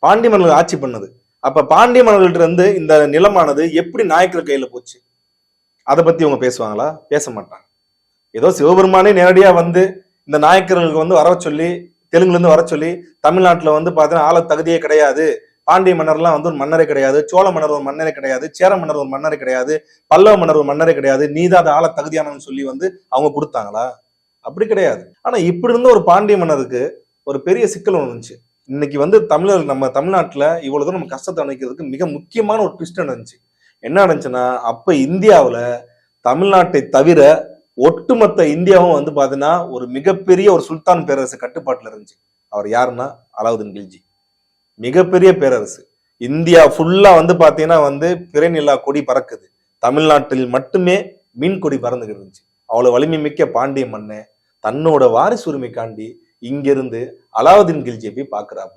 பாண்டிய மன்னர்கள் ஆட்சி பண்ணது. அப்ப பாண்டிய மன்னர்கள்ட்ட இருந்து இந்த நிலமானது எப்படி நாயக்கர் கையில போச்சு? அதை பத்தி அவங்க பேசுவாங்களா? பேச மாட்டாங்க. ஏதோ சிவபெருமானே நேரடியா வந்து இந்த நாயக்கர்களுக்கு வந்து வர சொல்லி, தெலுங்குல இருந்து வர சொல்லி, தமிழ்நாட்டுல வந்து பாத்தீங்கன்னா ஆள தகுதியே கிடையாது, பாண்டிய மன்னர்லாம் வந்து ஒரு மன்னரே கிடையாது, சோழ மன்னர் ஒரு மன்னரே கிடையாது, சேர மன்னர் ஒரு மன்னரே கிடையாது, பல்லவ மன்னர் ஒரு மன்னரே கிடையாது, நீதான் அதை ஆள தகுதியானவன்னு சொல்லி வந்து அவங்க கொடுத்தாங்களா? அப்படி கிடையாது. ஆனா இப்படி இருந்த ஒரு பாண்டிய மன்னருக்கு ஒரு பெரிய சிக்கல் ஒன்று இருந்துச்சு. இன்னைக்கு வந்து தமிழர் நம்ம தமிழ்நாட்டுல இவ்வளவு தூரம் நம்ம கஷ்டத்தை அணைக்கிறதுக்கு மிக முக்கியமான ஒரு ட்விஸ்ட் நடந்துச்சு. என்ன நடந்துச்சுன்னா, அப்ப இந்தியாவுல தமிழ்நாட்டை தவிர ஒட்டுமொத்த இந்தியாவும் வந்து பாத்தீங்கன்னா ஒரு மிகப்பெரிய ஒரு சுல்தான் பேரரசு கட்டுப்பாட்டுல இருந்துச்சு. அவர் யாருன்னா அலாவுதீன் கில்ஜி. மிகப்பெரிய பேரரசு. இந்தியா ஃபுல்லா வந்து பாத்தீங்கன்னா வந்து பிறை நிலா கொடி பறக்குது. தமிழ்நாட்டில் மட்டுமே மீன் கொடி பறந்துகிட்டு இருந்துச்சு. அவ்வளவு வலிமை மிக்க பாண்டிய மன்னன் தன்னோட வாரிசு உரிமைக்காண்டி இங்கிருந்து அலாவுதீன் கில்ஜியை போய் பாக்குறாப்புல.